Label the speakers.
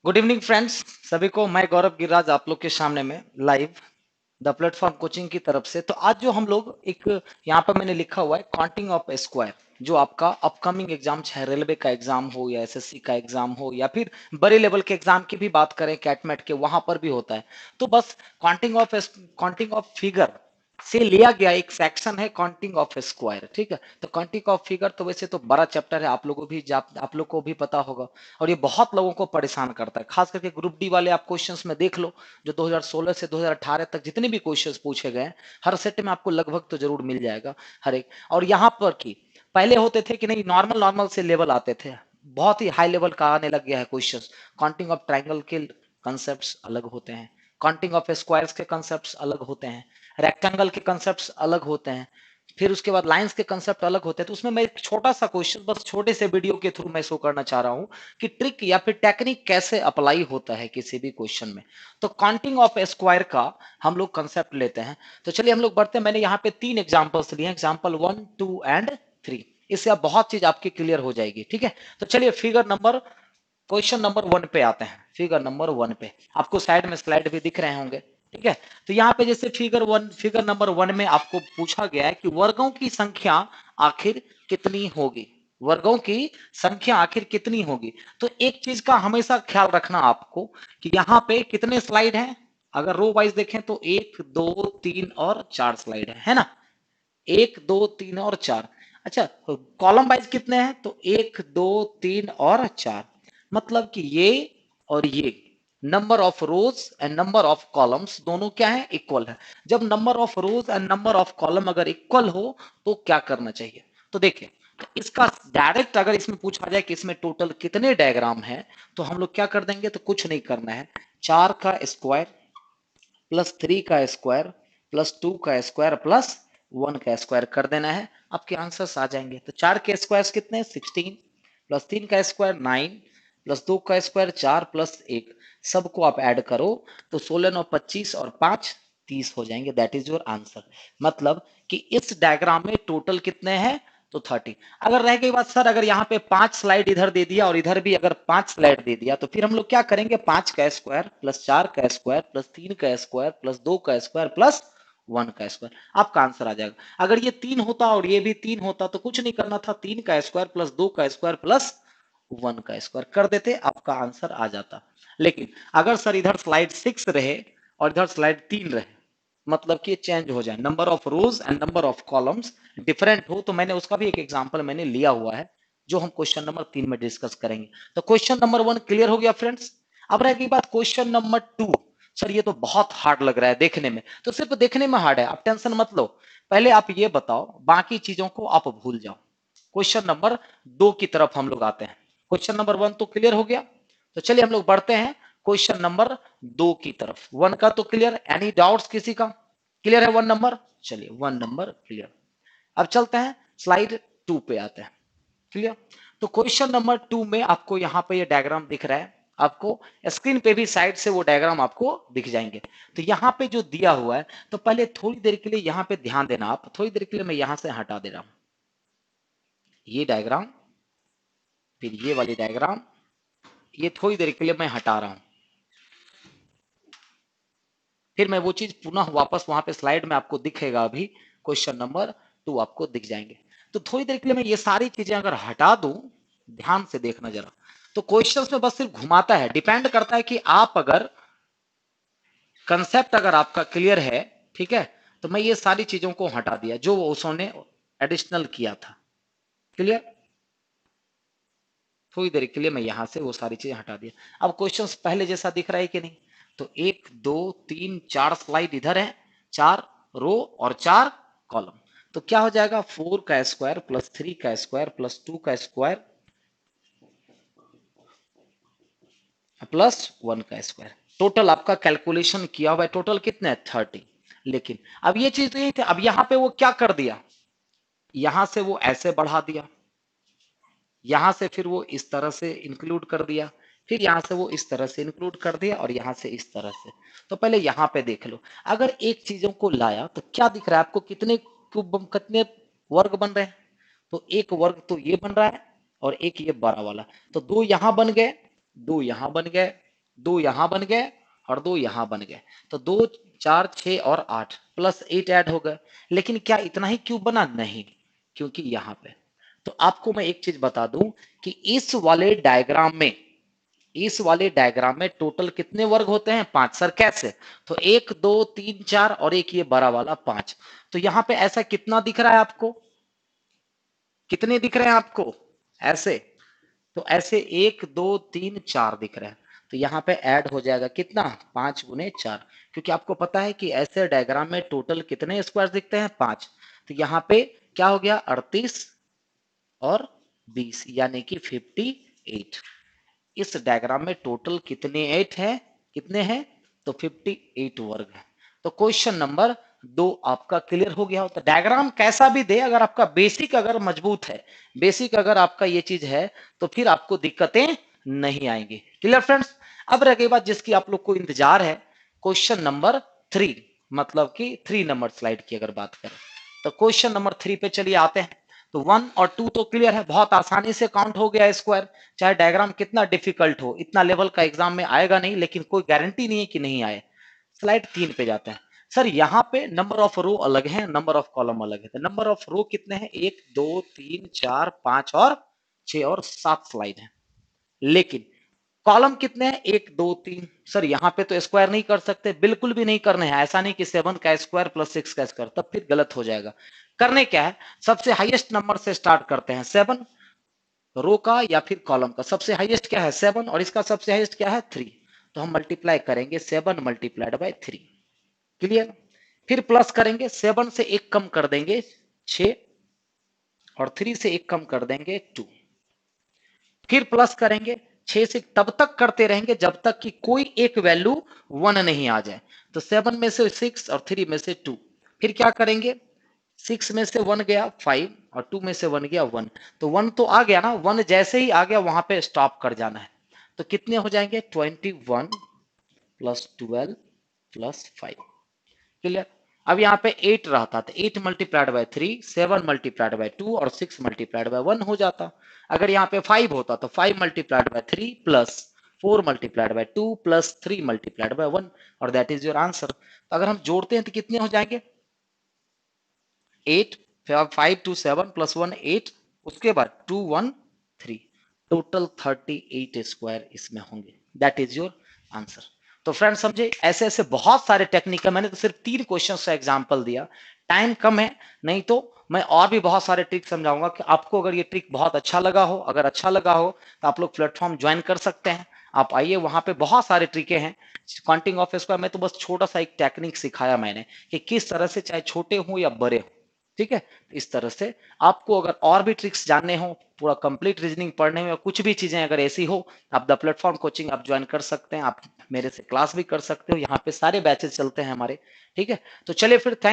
Speaker 1: Good evening friends. सभी को मैं गौरव गिरिराज आप लोग के सामने में लाइव द प्लेटफॉर्म कोचिंग की तरफ से। तो आज जो हम लोग एक यहाँ पर मैंने लिखा हुआ है काउंटिंग ऑफ स्क्वायर, जो आपका अपकमिंग एग्जाम चाहे रेलवे का एग्जाम हो या एसएससी का एग्जाम हो या फिर बड़े लेवल के एग्जाम की भी बात करें कैटमेट के, वहां पर भी होता है। तो बस काउंटिंग ऑफ फिगर से लिया गया एक सेक्शन है काउंटिंग ऑफ स्क्वायर। ठीक है, तो काउंटिंग ऑफ फिगर तो वैसे तो बड़ा चैप्टर है, आप लोगों को भी पता होगा, और ये बहुत लोगों को परेशान करता है। खास करके ग्रुप डी वाले आप क्वेश्चंस में देख लो, जो 2016 से 2018 तक जितने भी क्वेश्चंस पूछे गए हैं, हर सेट में आपको लगभग तो जरूर मिल जाएगा हर एक। और यहाँ पर की पहले होते थे कि नहीं, नॉर्मल नॉर्मल से लेवल आते थे, बहुत ही हाई लेवल का आने लग गया है क्वेश्चंस। काउंटिंग ऑफ ट्राइंगल के कंसेप्ट अलग होते हैं, काउंटिंग ऑफ स्क्वायर्स के कंसेप्ट अलग होते हैं, रेक्टेंगल के कंसेप्ट अलग होते हैं, फिर उसके बाद लाइंस के कंसेप्ट अलग होते हैं। तो उसमें मैं एक छोटा सा क्वेश्चन बस छोटे से वीडियो के थ्रू मैं शो करना चाह रहा हूं कि ट्रिक या फिर टेक्निक कैसे अप्लाई होता है किसी भी क्वेश्चन में। तो काउंटिंग ऑफ स्क्वायर का हम लोग कंसेप्ट लेते हैं। तो चलिए हम लोग बढ़ते हैं। मैंने यहाँ पे 3 एग्जांपल्स लिए हैं, एग्जांपल 1, 2 एंड 3। इससे अब बहुत चीज आपकी क्लियर हो जाएगी। ठीक है, तो चलिए क्वेश्चन नंबर 1 पे आते हैं। फिगर नंबर 1 पे आपको साइड में स्लाइड भी दिख रहे होंगे। ठीक है, तो यहाँ पे जैसे फिगर नंबर 1 में आपको पूछा गया है कि वर्गों की संख्या आखिर कितनी होगी। वर्गों की संख्या आखिर कितनी होगी। तो एक चीज का हमेशा ख्याल रखना आपको कि यहाँ पे कितने स्लाइड हैं। अगर रो वाइज देखें तो 1, 2, 3 और 4 स्लाइड है ना। 1, 2, 3 और 4। अच्छा, कॉलम वाइज कितने हैं, तो 1, 2, 3 और 4। मतलब कि ये और ये number of rose and number of columns दोनों क्या है, इक्वल है। जब number of rose and number of column अगर इक्वल हो तो क्या करना चाहिए। तो देखिए, तो इसका डायरेक्ट अगर इसमें पूछा जाए कि इसमें टोटल कितने डायग्राम है, तो हम लोग क्या कर देंगे, तो कुछ नहीं करना है। 4 का स्क्वायर प्लस 3 का स्क्वायर प्लस 2 का स्क्वायर प्लस 1 का स्क्वायर कर देना है, आपके आंसर्स आ जाएंगे। तो 4 के स्क्वायर कितने, 16 प्लस 3 का स्क्वायर 9 प्लस 2 का स्क्वायर 4 प्लस 1, सबको आप ऐड करो तो 16 9 25 और 5 30 हो जाएंगे। That is your answer. मतलब कि इस डायग्राम में टोटल कितने हैं, तो 30। अगर रह गई बात सर, अगर यहाँ पे 5 स्लाइड इधर दे दिया और इधर भी अगर 5 स्लाइड दे दिया, तो फिर हम लोग क्या करेंगे, 5 का स्क्वायर प्लस 4 का स्क्वायर प्लस 3 का स्क्वायर प्लस 2 का स्क्वायर प्लस 1 का स्क्वायर, आपका आंसर आ जाएगा। अगर ये 3 होता और ये भी 3 होता तो कुछ नहीं करना था, 3 का स्क्वायर प्लस 2 का स्क्वायर प्लस 1 का स्क्वायर कर देते, आपका आंसर आ जाता। लेकिन अगर सर इधर स्लाइड 6 रहे और इधर स्लाइड 3 रहे, मतलब कि चेंज हो जाए, number of rose and number of columns different हो, तो मैंने उसका भी एक एग्जांपल मैंने लिया हुआ है, जो हम क्वेश्चन नंबर 3 में डिस्कस करेंगे। तो क्वेश्चन नंबर 1 क्लियर हो गया फ्रेंड्स। अब रह गई बात क्वेश्चन नंबर 2। सर ये तो बहुत हार्ड लग रहा है देखने में, तो सिर्फ देखने में हार्ड है, आप टेंशन मत लो। पहले आप ये बताओ, बाकी चीजों को आप भूल जाओ। क्वेश्चन नंबर 2 की तरफ हम लोग आते हैं। क्वेश्चन नंबर 1 तो क्लियर हो गया, तो चलिए हम लोग बढ़ते हैं क्वेश्चन नंबर 2 की तरफ। 1 का तो क्लियर, एनी डाउट्स किसी का, क्लियर है 1 नंबर। चलिए 1 नंबर क्लियर। अब चलते हैं स्लाइड 2 पे आते हैं। क्लियर। तो क्वेश्चन नंबर 2 में आपको यहाँ पे ये डायग्राम दिख रहा है, आपको स्क्रीन पे भी साइड से वो डायग्राम आपको दिख जाएंगे। तो यहाँ पे जो दिया हुआ है, तो पहले थोड़ी देर के लिए यहाँ पे ध्यान देना आप, थोड़ी देर के लिए मैं यहाँ से हटा दे रहा हूं ये डायग्राम, फिर ये वाली डायग्राम, ये थोड़ी देर के लिए मैं हटा रहा हूं, फिर मैं वो चीज पुनः वापस वहां पे स्लाइड में आपको दिखेगा, अभी क्वेश्चन नंबर 2 आपको दिख जाएंगे। तो थोड़ी देर के लिए मैं ये सारी चीजें अगर हटा दूं, ध्यान से देखना जरा। तो क्वेश्चंस में बस सिर्फ घुमाता है, डिपेंड करता है कि आप अगर कंसेप्ट अगर आपका क्लियर है, ठीक है, तो मैं ये सारी चीजों को हटा दिया जो उसने एडिशनल किया था। क्लियर। थोड़ी देर के लिए मैं यहां से वो सारी चीजें हटा दिया। अब क्वेश्चंस पहले जैसा दिख रहा है कि नहीं, तो 1, 2, 3, 4 स्लाइड इधर है, 4 रो और 4 कॉलम। तो क्या हो जाएगा, 4 का स्क्वायर प्लस 3 का स्क्वायर प्लस 2 का स्क्वायर प्लस 1 का स्क्वायर। टोटल आपका कैलकुलेशन किया हुआ है, टोटल कितने है, 30। लेकिन अब ये चीज तो यही थी, अब यहां पे वो क्या कर दिया, यहां से वो ऐसे बढ़ा दिया, यहां से फिर वो इस तरह से इंक्लूड कर दिया, फिर यहां से वो इस तरह से इंक्लूड कर दिया और यहां से इस तरह से। तो पहले यहां पे देख लो, अगर एक चीजों को लाया तो क्या दिख रहा है आपको, कितने वर्ग बन रहे हैं। तो एक वर्ग तो ये बन रहा है और एक ये बड़ा वाला, तो दो यहां बन गए, दो यहां बन गए, 2 यहां बन गए और 2 यहां बन गए, तो 2 4 6 और 8 प्लस 8 ऐड हो गए। लेकिन क्या इतना ही क्यूब बना? नहीं, क्योंकि यहां पे, तो आपको मैं एक चीज बता दूं कि इस वाले डायग्राम में टोटल कितने वर्ग होते हैं? 5। सर कैसे? तो 1 2 3 4 और एक ये बड़ा वाला 5। तो यहां पे ऐसा कितना दिख रहा है आपको? कितने दिख रहे हैं आपको ऐसे? तो ऐसे 1 2 3 4 दिख रहे हैं। तो यहाँ पे ऐड हो जाएगा कितना? 5 गुने 4, क्योंकि आपको पता है कि ऐसे डायग्राम में टोटल कितने स्क्वायर दिखते हैं? 5। तो यहाँ पे क्या हो गया? 38 और 20 यानी कि 58। इस डायग्राम में टोटल कितने 8 है? कितने हैं? तो 58 वर्ग है। तो क्वेश्चन नंबर 2 आपका क्लियर हो गया हो। तो डायग्राम कैसा भी दे, अगर आपका बेसिक अगर मजबूत है, बेसिक अगर आपका ये चीज है, तो फिर आपको दिक्कतें नहीं आएंगी। Clear friends? अब रह गई बात जिसकी आप लोग को इंतजार है, क्वेश्चन नंबर 3, मतलब कि 3 नंबर स्लाइड की अगर बात करें, तो क्वेश्चन नंबर 3 पे चलिए आते हैं। तो 1 और 2 तो क्लियर है, बहुत आसानी से काउंट हो गया स्क्वायर। चाहे डायग्राम कितना डिफिकल्ट हो, इतना लेवल का एग्जाम में आएगा नहीं, लेकिन कोई गारंटी नहीं है कि नहीं आए। स्लाइड 3 पे जाते हैं। सर यहाँ पे नंबर ऑफ रो अलग है, नंबर ऑफ कॉलम अलग है। तो नंबर ऑफ रो कितने हैं? 1 2 3 4 5 और 6 और 7 स्लाइड है। लेकिन कॉलम कितने हैं? 1 2 3। सर यहाँ पे तो स्क्वायर नहीं कर सकते, बिल्कुल भी नहीं करने हैं। ऐसा नहीं कि 7 का स्क्वायर प्लस 6 का स्क्वायर, तब फिर गलत हो जाएगा। करने क्या है? सबसे हाईएस्ट नंबर से स्टार्ट करते हैं, 7 रो का या फिर कॉलम का। सबसे हाईएस्ट क्या है? 7, और इसका सबसे हाईएस्ट क्या है? 3। तो हम मल्टीप्लाई करेंगे 7 मल्टीप्लाइड बाय 3। क्लियर? फिर प्लस करेंगे, 7 से एक कम कर देंगे 6, और 3 से एक कम कर देंगे 2। फिर प्लस करेंगे 6 से, तब तक करते रहेंगे जब तक कि कोई एक वैल्यू 1 नहीं आ जाए। तो 7 में से 6 और 3 में से 2। फिर क्या करेंगे? 6 में से 1 गया 5, और 2 में से 1 गया 1। तो 1 तो आ गया ना, 1 जैसे ही आ गया वहां पे स्टॉप कर जाना है। तो कितने हो जाएंगे? 21 प्लस 12 प्लस 5। क्लियर? अब यहाँ पे 8 रहता, तो 8 मल्टीप्लाइड बाय 3, 7 मल्टीप्लाइड बाय 2 और 6 मल्टीप्लाइड बाय 1 हो जाता। अगर यहाँ पे 5 होता तो 5 multiplied by 3 plus 4 multiplied by 2 plus 3 multiplied by 1, और दैट इज योर आंसर। तो अगर हम जोड़ते हैं तो कितने हो जाएंगे? 8, 5 2 7 प्लस 1 8, उसके बाद 2 1 3, टोटल 38 स्क्वायर इसमें होंगे। That is your answer. तो फ्रेंड समझे, ऐसे ऐसे बहुत सारे टेक्निक है। मैंने तो सिर्फ 3 क्वेश्चन का एग्जांपल दिया, टाइम कम है, नहीं तो मैं और भी बहुत सारे ट्रिक समझाऊंगा। कि आपको अगर ये ट्रिक बहुत अच्छा लगा हो, अगर अच्छा लगा हो तो आप लोग प्लेटफॉर्म ज्वाइन कर सकते हैं। आप आइए, वहां पे बहुत सारे ट्रिके हैं। काउंटिंग ऑफ स्क्वायर में तो बस छोटा सा एक टेक्निक सिखाया मैंने, कि किस तरह से चाहे छोटे हो या बड़े हो, ठीक है, इस तरह से। आपको अगर और भी ट्रिक्स जानने हो, पूरा कंप्लीट रीजनिंग पढ़ने में, कुछ भी चीजें अगर ऐसी हो, आप द प्लेटफॉर्म कोचिंग आप ज्वाइन कर सकते हैं। आप मेरे से क्लास भी कर सकते हो, यहाँ पे सारे बैचेस चलते हैं हमारे। ठीक है, तो चलिए फिर, थैंक